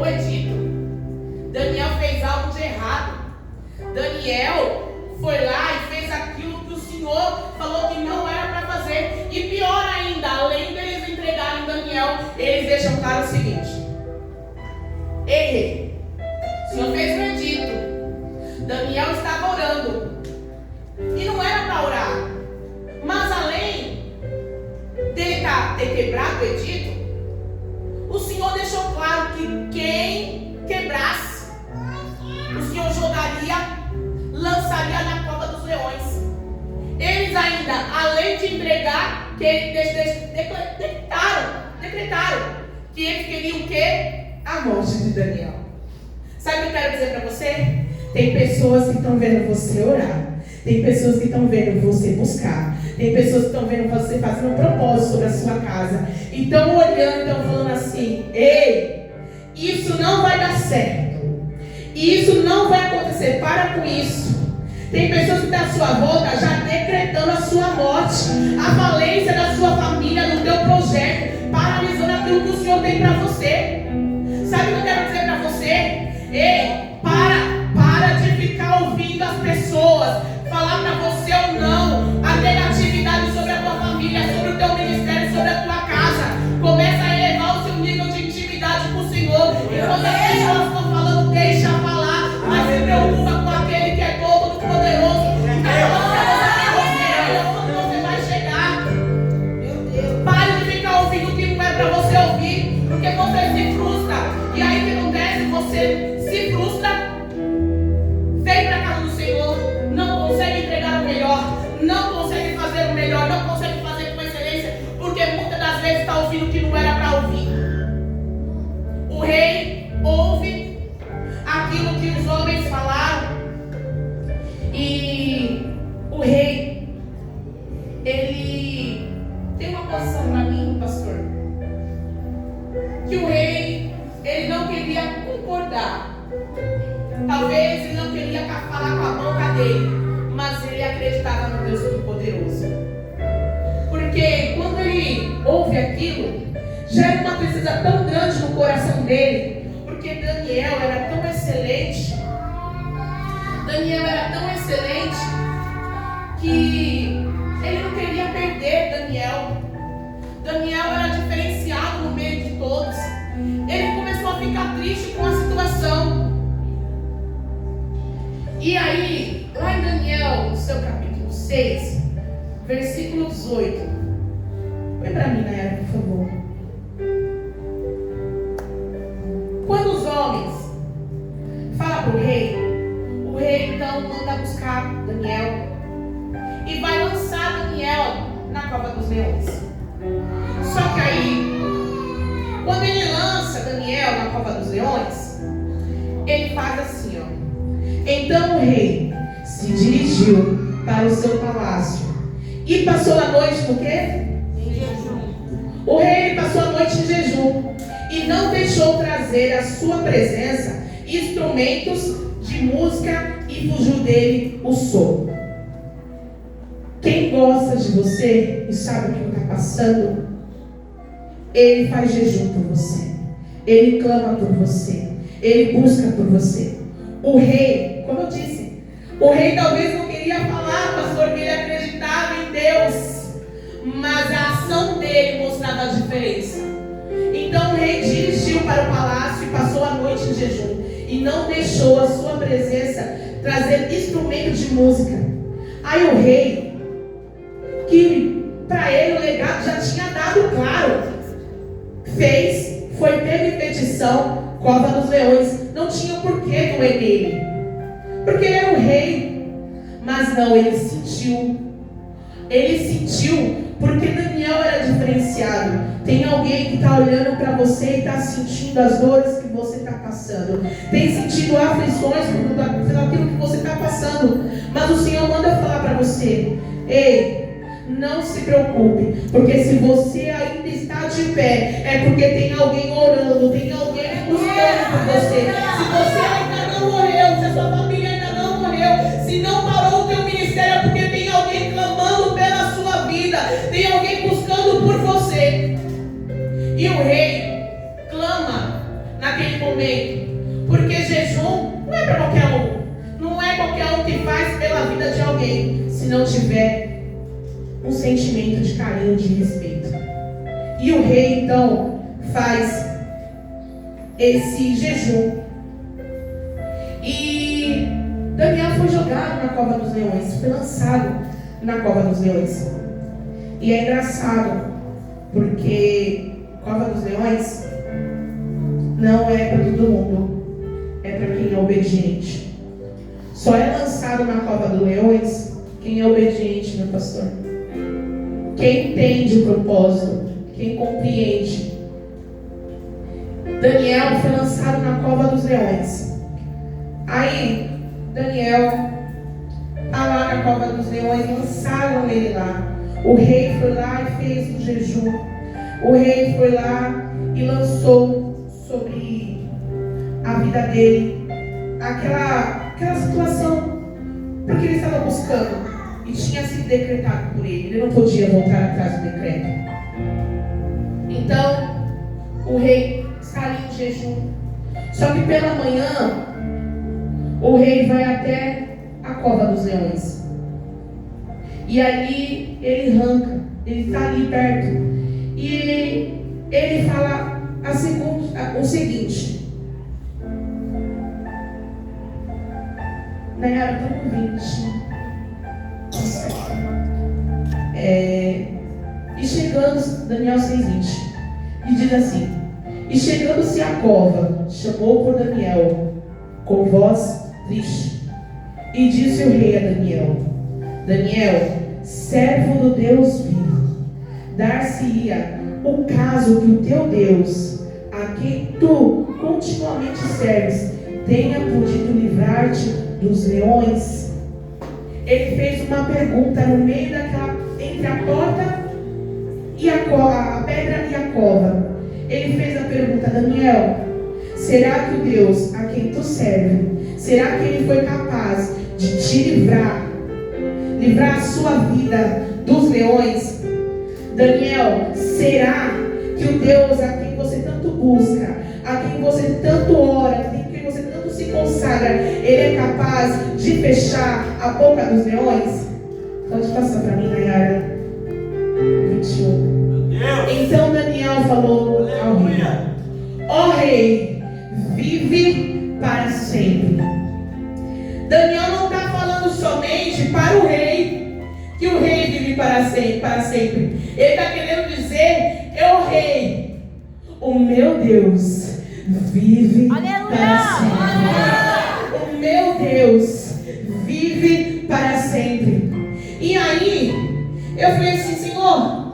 o edito. Daniel fez algo de errado. Daniel foi lá e fez aquilo que o Senhor falou que não era para fazer. E pior ainda, além deles entregarem Daniel, eles deixam claro o seguinte: ei, rei, o Senhor fez o edito. Daniel estava orando. E não era para orar. Mas além dele ter quebrado o edito, o Senhor deixou claro que quem quebrasse, o Senhor jogaria, lançaria na cova dos leões. Eles ainda, além de entregar, que eles decretaram que eles queriam o quê? A morte de Daniel. Sabe o que eu quero dizer para você? Tem pessoas que estão vendo você orar. Tem pessoas que estão vendo você buscar. Tem pessoas que estão vendo você fazendo um propósito sobre a sua casa. E estão olhando e estão falando assim: ei, isso não vai dar certo. Isso não vai acontecer. Para com isso. Tem pessoas que estão à sua volta já decretando a sua morte, a falência da sua família, do teu projeto, paralisando aquilo que o Senhor tem para você. Sabe o que eu quero dizer para você? Ei, para de ficar ouvindo as pessoas falar para você ou não a negatividade sobre a tua família, sobre o teu ministério, sobre a tua casa. Começa a elevar o seu nível de intimidade com o Senhor. E quando as pessoas estão falando, deixa falar, mas se preocupa com aquele que é todo poderoso. Onde você vai chegar? Pare de ficar ouvindo o que não é para você ouvir, porque você se frustra. E aí o que acontece? Você se frustra, vem para a casa do Senhor, não consegue entregar o melhor, não consegue fazer o melhor, não consegue fazer com excelência, porque muitas das vezes está ouvindo o que não era para ouvir. O rei ouve aquilo que os homens falaram, e o rei, ele tem uma posição para mim, pastor, que o rei, ele não queria concordar. Talvez ele não queria falar com a boca dele, mas ele acreditava no Deus Todo-Poderoso. Porque quando ele ouve aquilo, já era uma tristeza tão grande no coração dele, porque Daniel era tão excelente. Daniel era tão excelente que ele não queria perder Daniel. Daniel era diferenciado no meio de todos. Ele começou a ficar triste com a situação. E aí, lá em Daniel, no seu capítulo 6, versículo 18. Põe para mim, Nayara, por favor. Quando os homens falam para o rei, O rei então manda buscar Daniel e vai lançar Daniel na cova dos leões. Só que aí, quando ele lança Daniel na cova dos leões, ele faz assim, ó. Então o rei se dirigiu para o seu palácio e passou a noite no quê? Em jejum. O rei passou a noite em jejum e não deixou trazer à sua presença instrumentos de música e fugiu dele o som. Quem gosta de você e sabe o que está passando, ele faz jejum por você, ele clama por você, ele busca por você. O rei, como eu disse, o rei talvez não queria falar, pastor, que ele acreditava em Deus, mas a ação dele mostrava a diferença. Então o rei dirigiu para o palácio e passou a noite em jejum e não deixou a sua presença trazer instrumentos de música. Aí o rei, que para ele o legado já tinha dado claro, foi pego em petição, cova dos leões. Não tinha porquê doer nele, porque ele era o rei. Mas não, ele sentiu porque Daniel era diferenciado. Tem alguém que está olhando para você e está sentindo as dores que você está passando, tem sentido aflições pelo aquilo que você está passando, mas o Senhor manda falar para você: ei, não se preocupe, porque se você ainda está de pé, é porque tem alguém orando, tem alguém buscando por você. Se você ainda não morreu, se a sua família ainda não morreu, se não parou o teu ministério, é porque tem alguém clamando pela sua vida, tem alguém buscando por você. E o rei clama naquele momento, porque jejum não é para qualquer um, não é qualquer um que faz pela vida de alguém, se não tiver um sentimento de carinho, de respeito. E o rei então faz esse jejum. E Daniel foi jogado na cova dos leões, foi lançado na cova dos leões. E é engraçado, porque cova dos leões não é para todo mundo, é para quem é obediente. Só é lançado na cova dos leões quem é obediente, meu pastor. Quem entende o propósito, quem compreende. Daniel foi lançado na cova dos leões. Aí, Daniel está lá na cova dos leões, lançaram ele lá. O rei foi lá e fez o jejum. O rei foi lá e lançou sobre a vida dele aquela situação, porque ele estava buscando. E tinha sido decretado por ele. Ele não podia voltar atrás do decreto. Então, o rei está ali em jejum. Só que pela manhã, o rei vai até a cova dos leões. E ali ele arranca. Ele está ali perto. E ele fala o seguinte: Nayara, estou com 20. E chegando, Daniel 6:20, e diz assim: e chegando-se à cova, chamou por Daniel com voz triste, e disse o rei a Daniel: Daniel, servo do Deus vivo, dar-se-ia o caso que o teu Deus, a quem tu continuamente serves, tenha podido livrar-te dos leões? Ele fez uma pergunta no meio entre a porta e a pedra e a cova. Ele fez a pergunta: Daniel, será que o Deus a quem tu serves, será que ele foi capaz de te livrar a sua vida dos leões? Daniel, será que o Deus a quem você tanto busca, a quem você tanto ora, a quem você tanto se consagra, ele é capaz de fechar a boca dos leões? Pode passar para mim, Nayara. 21. Então Daniel falou ao rei: ó rei, vive para sempre. Daniel não está falando somente para o rei, que o rei vive para sempre. Ele está querendo dizer: ó rei, o meu Deus vive para sempre. o meu Deus vive para sempre. E aí, eu falei assim, Senhor,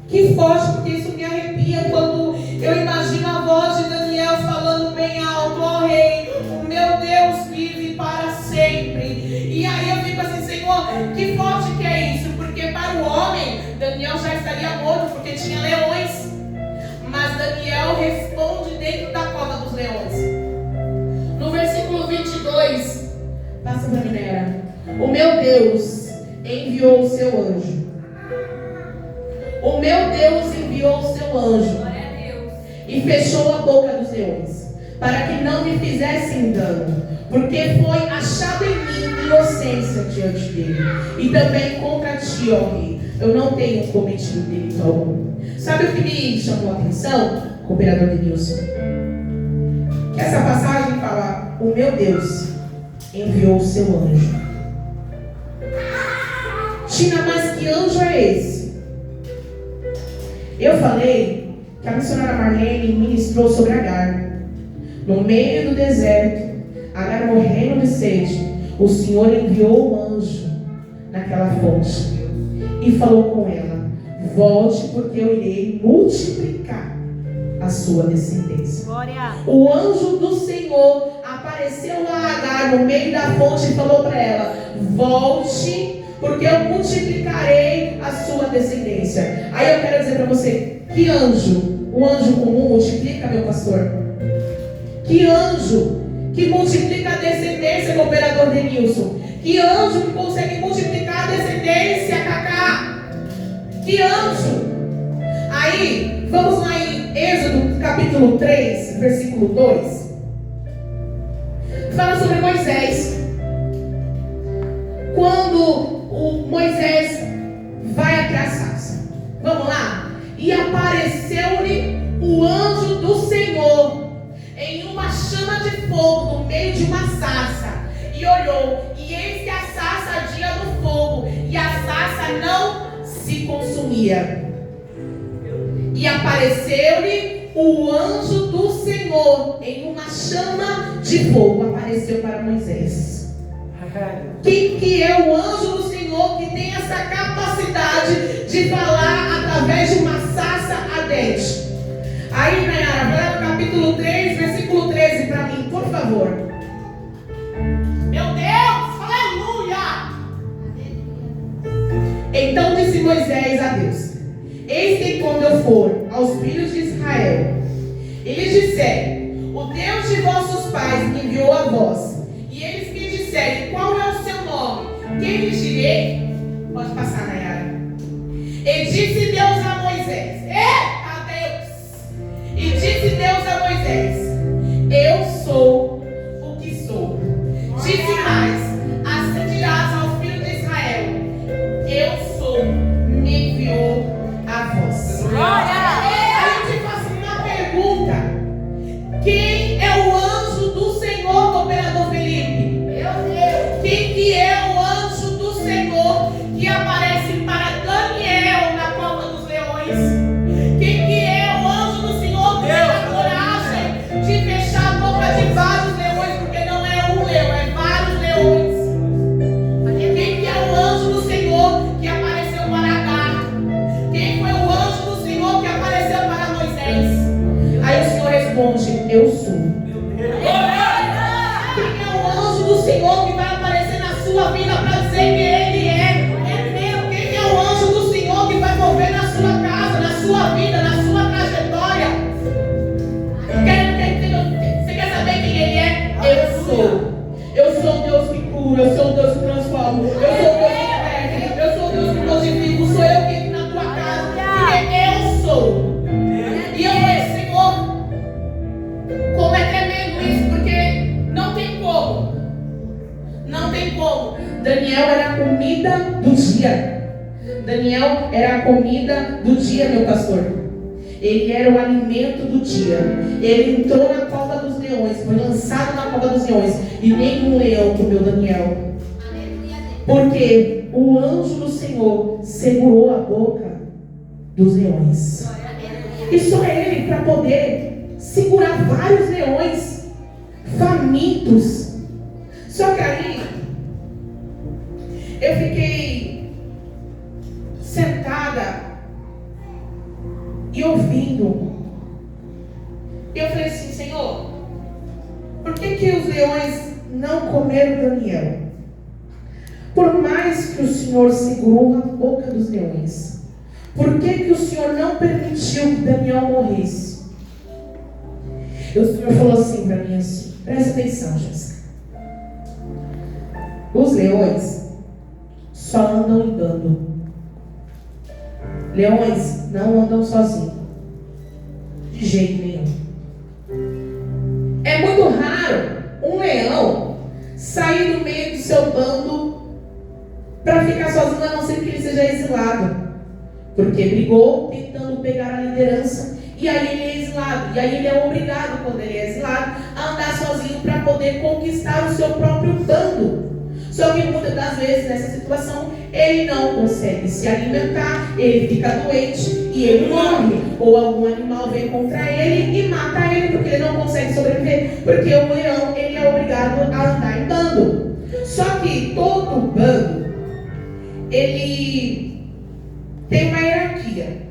que forte, porque isso me arrepia quando eu imagino a voz de Daniel falando bem alto: ó rei, o meu Deus vive para sempre. E aí eu fico assim, Senhor, que forte que é isso? Porque para o homem, Daniel já estaria morto, porque tinha leões. Mas Daniel responde dentro da cova dos leões. No versículo 22, passa para mim, Nera. O meu Deus enviou o seu anjo. O meu Deus enviou o seu anjo e fechou a boca dos leões, para que não me fizessem dano, porque foi achado em mim inocência diante dele, e também contra ti, ó rei, eu não tenho cometido delito algum. Sabe o que me chamou a atenção, cooperador Denilson? Que essa passagem fala: o meu Deus enviou o seu anjo. Tina, mas que anjo é esse? Eu falei que a missionária Marlene ministrou sobre Agar. No meio do deserto, Agar morrendo de sede, o Senhor enviou um anjo naquela fonte e falou com ela: volte, porque eu irei multiplicar a sua descendência. Glória. O anjo do Senhor apareceu a Agar no meio da fonte e falou para ela: volte, porque eu multiplicarei a sua descendência. Aí eu quero dizer para você, que anjo? O anjo comum multiplica, meu pastor? Que anjo que multiplica a descendência, meu operador Denilson? Que anjo que consegue multiplicar a descendência, Cacá? Que anjo? Aí, vamos lá em Êxodo capítulo 3, versículo 2. Fala sobre Moisés. Quando o Moisés vai até a sarça. Vamos lá? E apareceu-lhe o anjo do Senhor em uma chama de fogo no meio de uma sarça. E olhou, e eis que a sarça ardia no fogo, e a sarça não se consumia. E apareceu-lhe o anjo do Senhor em uma chama de fogo. Apareceu para Moisés. Quem que é o anjo do Senhor que tem essa capacidade de falar através de uma sarça ardente? Aí, Nayara, vai lá no capítulo 3, versículo 13 para mim, por favor. Meu Deus, aleluia! Então disse Moisés a Deus: eis que quando eu for aos filhos de Israel, e lhes disserem: o Deus de vossos pais me enviou a vós, e eles me disserem: qual é o seu nome? Quem lhes direi? Pode passar, Nayara. E disse Deus a Moisés: eita Deus! E disse Deus a Moisés: eu sou o que sou. Disse mais: assim dirás aos filhos de Israel: eu sou, me enviou a vós. Aí eu te faço uma pergunta: quem é o anjo do Senhor, do operador Felipe? Meu Deus! Quem que é o anjo do Senhor que aparece para Daniel na cova dos leões? Quem que é o anjo do Senhor que tem a coragem de fechar a boca de vários leões? Porque não é um leão, é vários leões. Quem que é o anjo do Senhor que apareceu para Agar? Quem foi o anjo do Senhor que apareceu para Moisés? Aí o Senhor responde: eu sou. Quem é o anjo do Senhor que vai aparecer na sua vida para dizer que Ele é? É meu. Quem é o anjo do Senhor que vai mover na sua casa, na sua vida, na sua trajetória? Você quer saber quem Ele é? Eu sou. Eu sou o Deus que cura, eu sou o Deus que transforma, eu sou o Deus que liberta, eu sou o Deus que modifica, sou eu que entro na tua casa, porque eu sou. E eu falei: Senhor, como é tremendo isso, porque não tem como. Não tem como. Daniel era a comida do dia. Daniel era a comida do dia, meu pastor. Ele era o alimento do dia. Ele entrou na cova dos leões, foi lançado na cova dos leões, e nenhum leão comeu Daniel. Porque o anjo do Senhor segurou a boca dos leões. E só ele para poder segurar vários leões famintos. Só que aí, eu fiquei sentada e ouvindo. E eu falei assim, Senhor, por que os leões não comeram Daniel? Por mais que o Senhor segurou a boca dos leões, por que o Senhor não permitiu que Daniel morresse? E o Senhor falou assim para mim assim, presta atenção, Jéssica. Os leões só andam em bando. Leões não andam sozinhos. De jeito nenhum. É muito raro um leão sair do meio do seu bando para ficar sozinho, a não ser que ele seja exilado. Porque brigou tentando pegar a liderança. E aí ele é exilado. E aí ele é obrigado, quando ele é exilado, a andar sozinho para poder conquistar o seu próprio bando. Só que muitas das vezes nessa situação ele não consegue se alimentar, ele fica doente e ele morre. Ou algum animal vem contra ele e mata ele porque ele não consegue sobreviver. Porque o leão ele é obrigado a andar em bando. Só que todo bando ele tem uma hierarquia.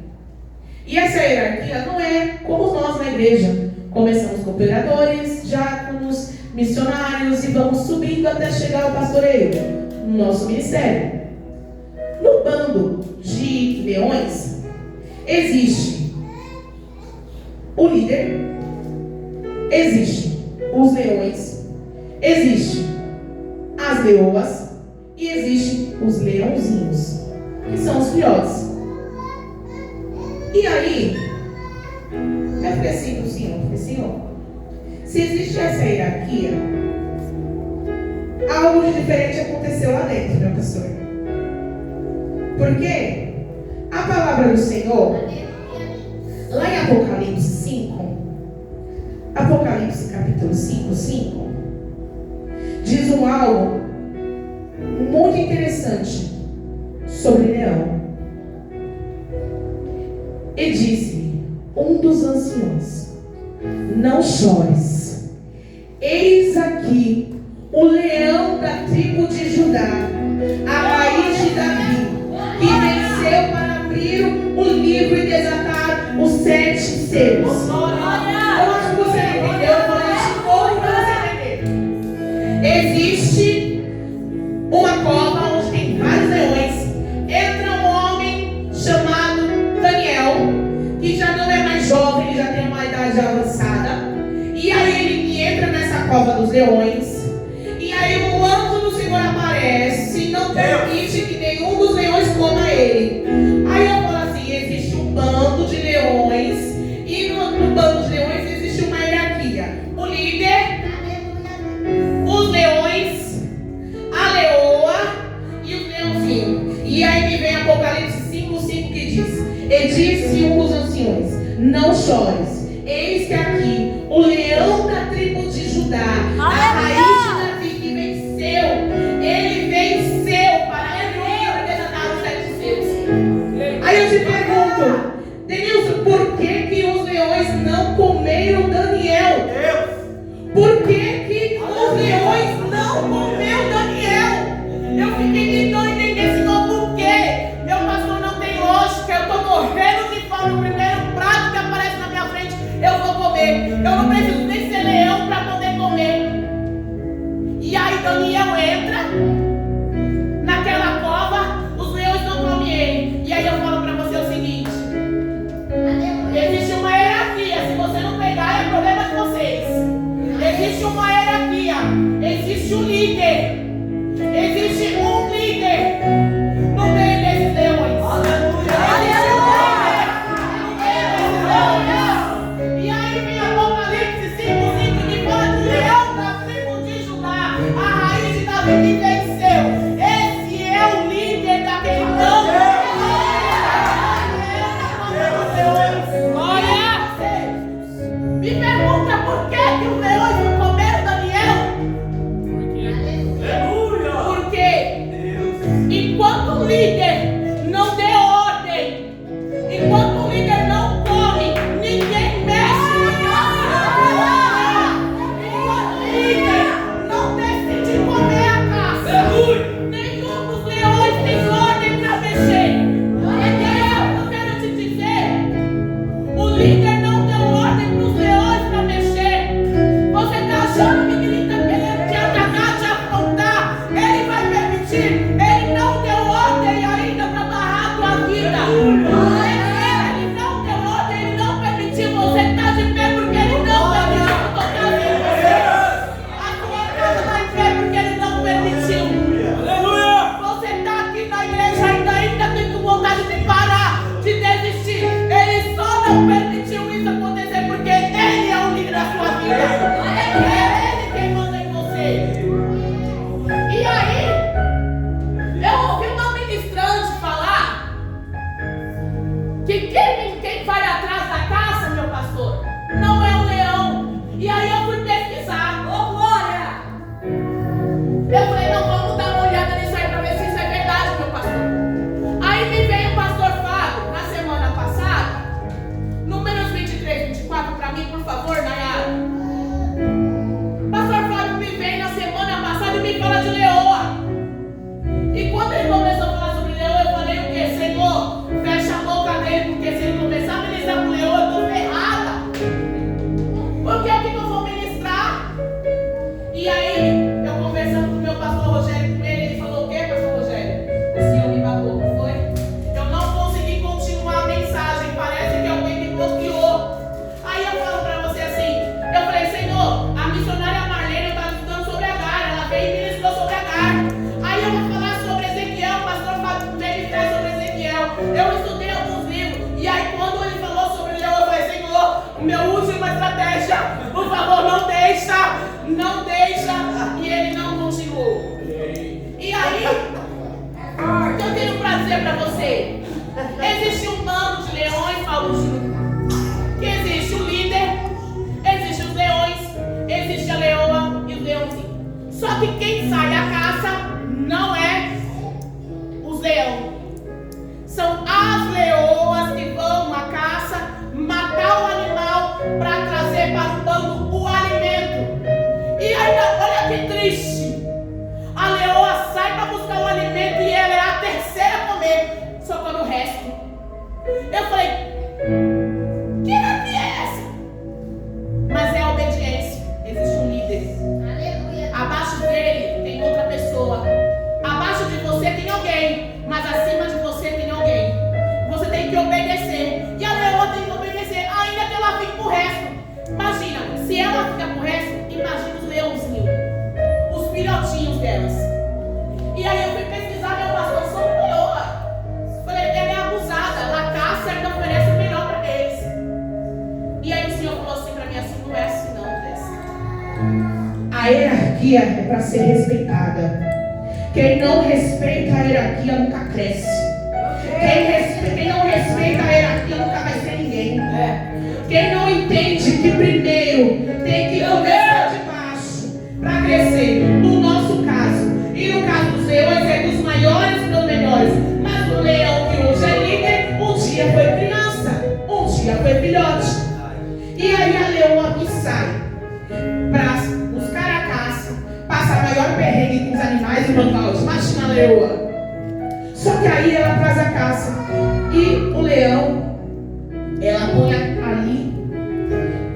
E essa hierarquia não é como nós na igreja. Começamos com pregadores, diáconos, missionários e vamos subindo até chegar ao pastoreio, no nosso ministério. No bando de leões, existe o líder, existe os leões, existe as leoas e existe os leãozinhos, que são os filhotes. E aí, eu falei assim pro Senhor, se existe essa hierarquia, algo de diferente aconteceu lá dentro, meu pastor. Porque a palavra do Senhor, lá em Apocalipse 5, Apocalipse capítulo 5, diz algo muito interessante sobre leão. E disse-me um dos anciões: não chores, eis aqui o leão da tribo de Judá, a raiz de Davi, que venceu para abrir o livro e desatar os 7 selos. Eu acho que você não entendeu, eu vou ler de novo para você entender. Existe uma cova onde tem vários leões. Entra um homem chamado Daniel, que já não é mais jovem, ele já tem uma idade avançada. E aí ele entra nessa cova dos leões. E aí o anjo do Senhor aparece e não permite que nenhum dos leões coma ele. Aí eu falo assim, existe um bando de leões. E no bando de leões existe uma hierarquia. O líder, os leões, a leoa e os leãozinhos. E aí me vem Apocalipse 5 que diz: e disse um dos anciões: não chores, eis que aqui o leão da tribo de Judá, a raiz de Davi, que venceu, ele venceu para abrir e desatar os 7 selos. Aí eu te pergunto, Denilson, por que os leões não comeram Daniel? Por que os leões não comeram Daniel? Eu fiquei tentando entender, Senhor, por quê? Meu pastor, não tem lógica, eu estou morrendo de fome, o primeiro prato que aparece na minha frente, eu vou comer. Eu não preciso nem ser leão para poder comer. E aí Daniel entra naquela cova, os leões não comem ele. E aí eu falo para você o seguinte: existe uma hierarquia, se você não pegar é problema de vocês. Existe uma hierarquia, existe um líder, existe um líder no meio desses leões. E aí vem Apocalipse 5 que fala do leão da tribo de Judá, a raiz de Davi que venceu. Esse é o líder daquele bando. Me pergunta por que os leões não comeram Daniel? lugar. Aí eu vou falar sobre Ezequiel, o pastor Fábio veio me traz sobre Ezequiel. Eu estudei alguns livros, e aí quando ele falou sobre Leão, eu falei, Senhor, meu última estratégia, por favor, não deixa, não deixa. E ele não continuou. E aí, o que eu tenho pra dizer pra você? Existe um bando de leões, Paulo Júnior, que existe o líder, existe os leões, existe a leoa e os leãozinhos. Só que quem sai à caça não é os leões. São as leoas que vão à caça, matar o animal para trazer para o bando o alimento. E ainda, olha que triste. A leoa sai para buscar o alimento e ela é a terceira a comer. Só come o resto. Eu falei, que raia é essa? Mas é a obediência. Existe um líder. Aleluia. Abaixo dele tem outra pessoa. Abaixo de você tem alguém. Mas acima de você tem alguém. Você tem que obedecer. E a leoa tem que obedecer. Ainda que ela fique pro resto. Imagina, se ela fica pro resto, imagina os leãozinhos. Os filhotinhos delas. E aí eu fui pesquisar, meu pastor, sobre leoa. Falei, ela é abusada, ela caça e ela oferece o melhor para eles. E aí o Senhor falou assim para mim, assim, não é assim não, Tess. A hierarquia é para ser respeitada. Quem não respeita a hierarquia nunca cresce. Quem não respeita a hierarquia nunca vai ser ninguém. Quem não entende que primeiro tem que começar de baixo para crescer. No nosso caso, e no caso dos leões é dos maiores para os menores. Mas o leão que hoje é líder, um dia foi criança, um dia foi filhote. E aí a leoa que sai para buscar a caça, passa a maior perrengue com os animais e mancos. Imagina a leoa. Só que aí ela traz a caça. E o leão, ela põe ali.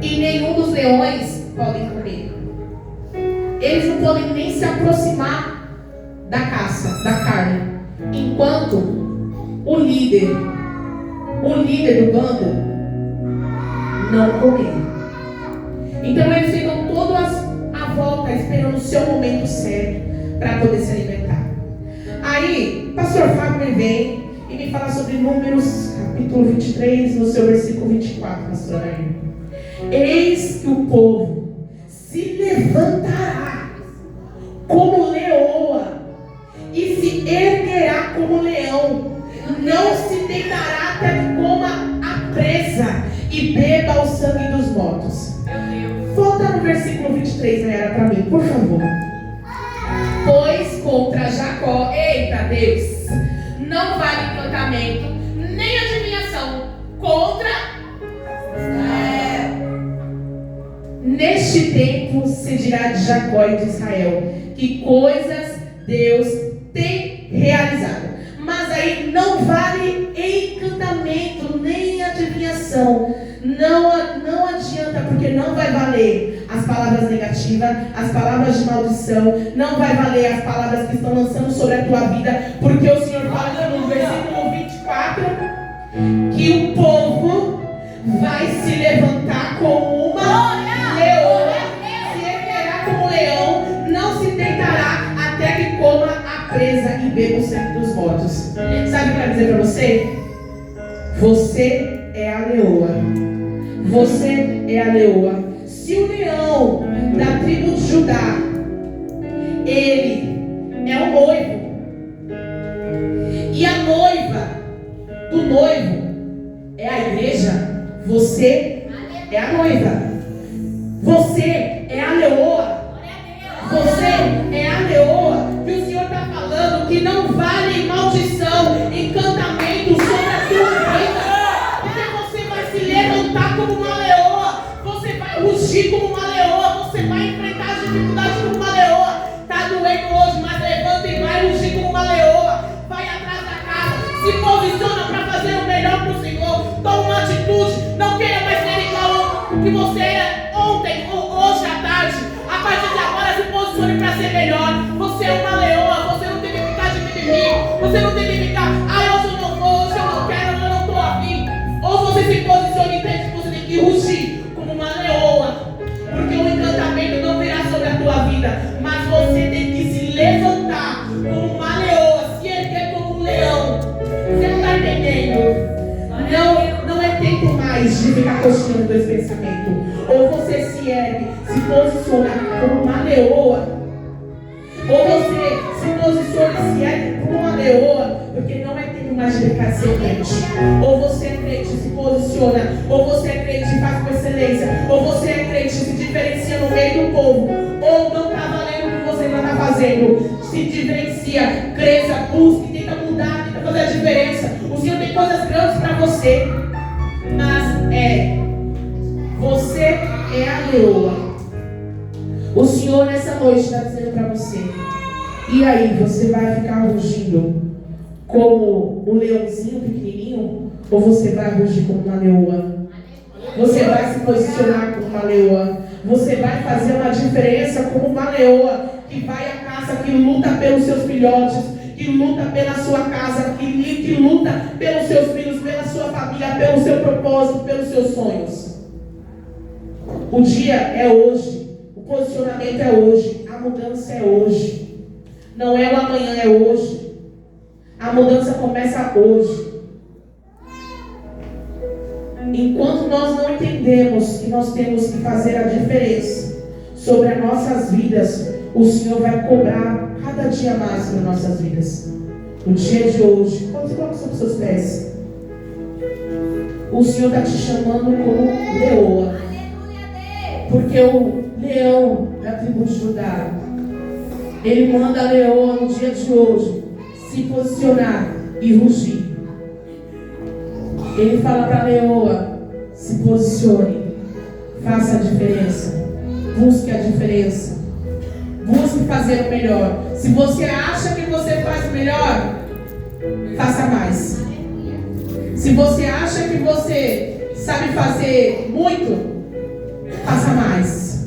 E nenhum dos leões podem comer. Eles não podem nem se aproximar da caça, da carne. Enquanto o líder do bando não comer. Então eles ficam todas à volta esperando o seu momento certo para poder se alimentar. Aí, o pastor Fábio me vem e me fala sobre Números, capítulo 23, no seu versículo 24, pastor Anaí. Eis que o povo se levantará como leoa e se erguerá como leão, não se deitará até que coma a presa e beba o sangue dos mortos. Volta no versículo 23, Nayara, para mim, por favor. Pois contra Jacó, eita Deus, não vale encantamento, nem adivinhação. Contra neste tempo se dirá de Jacó e de Israel que coisas Deus tem realizado. Mas aí não vale encantamento, nem adivinhação. Não adianta, porque não vai valer as palavras negativas, as palavras de maldição. Não vai valer as palavras que estão lançando sobre a tua vida. Porque o Senhor fala aqui no versículo 24 que o povo vai se levantar como uma leoa, se erguerá como leão, não se deitará até que coma a presa e beba o sangue dos mortos. Sabe o que eu quero dizer para você? Você é a leoa. Você é a leoa. Se o leão da tribo de Judá, ele é o noivo, e a noiva do noivo é a igreja, você é a noiva. Você é a leoa. Você é a leoa. Que o Senhor está falando que não vale maldição, encantamento sobre a tua vida. Porque você vai se levantar como uma leoa. Você vai rugir como uma leoa. Você vai enfrentar as dificuldades como uma leoa. Está doendo hoje, mas levanta e vai rugir ficar coxinhando esse pensamento. Ou você se ergue, se posiciona como uma leoa. Ou você se posiciona e se ergue como uma leoa, porque não é tempo mais de ficar ser crente. Ou você é crente e se posiciona, ou você é crente e faz com excelência, ou você é crente e se diferencia no meio do povo, ou não está valendo o que você ainda está fazendo. Se diferencia, cresça, busque, tenta mudar, tenta fazer a diferença. O Senhor tem coisas grandes para você, mas você é a leoa. O Senhor nessa noite está dizendo para você: e aí, você vai ficar rugindo como um leãozinho pequenininho, ou você vai rugir como uma leoa? Você vai se posicionar como uma leoa? Você vai fazer uma diferença como uma leoa que vai à caça, que luta pelos seus filhotes, que luta pela sua casa, que luta pelos seus filhos, pela sua família, pelo seu propósito, pelos seus sonhos? O dia é hoje, o posicionamento é hoje, a mudança é hoje. Não é o amanhã, é hoje. A mudança começa hoje. Enquanto nós não entendemos que nós temos que fazer a diferença sobre as nossas vidas, o Senhor vai cobrar cada dia mais sobre nossas vidas. No dia de hoje, quando você coloca sobre os seus pés, o Senhor está te chamando como leoa. Porque o leão da tribo de Judá, ele manda a leoa no dia de hoje se posicionar e rugir. Ele fala para a leoa: se posicione, faça a diferença, busque a diferença, busque fazer o melhor. Se você acha que você faz o melhor, faça mais. Se você acha que você sabe fazer muito, faça mais.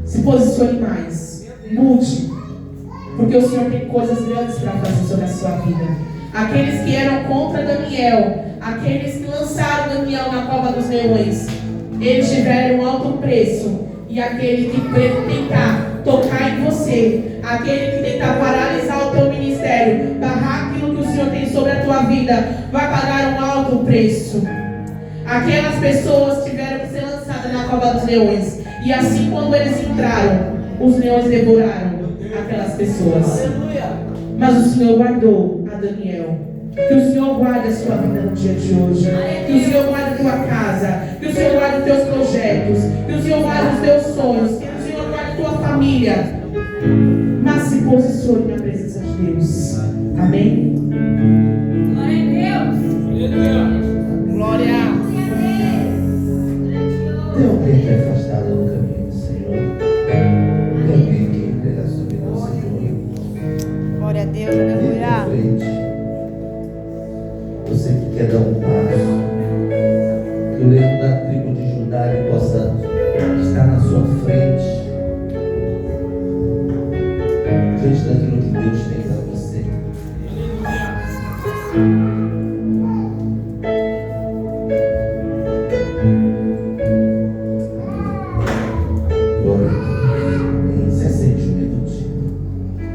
Se posicione mais. Mude. Porque o Senhor tem coisas grandes para fazer sobre a sua vida. Aqueles que eram contra Daniel, aqueles que lançaram Daniel na cova dos leões, eles tiveram um alto preço. E aquele que tentar tocar em você, aquele que tentar paralisar o teu ministério, barrar aquilo que o Senhor tem sobre a tua vida, vai pagar um alto preço. Aquelas pessoas tiveram que ser lançadas na cova dos leões. E assim, quando eles entraram, os leões devoraram aquelas pessoas. Mas o Senhor guardou a Daniel. Que o Senhor guarde a sua vida no dia de hoje. Que o Senhor guarde a tua casa. Que o Senhor guarde os teus projetos. Que o Senhor guarde os teus sonhos. Que o Senhor guarde a tua família. Mas se posicione na presença de Deus. Amém? Glória a Deus. Glória. Tem alguém que é afastado do caminho do Senhor? Tem alguém que entrega a sua vida ao Senhor? Glória a Deus, Vem pra aleluia. frente. Você que quer dar um passo, que o leão da tribo de Judá ele possa estar na sua frente, diante daquilo que Deus tem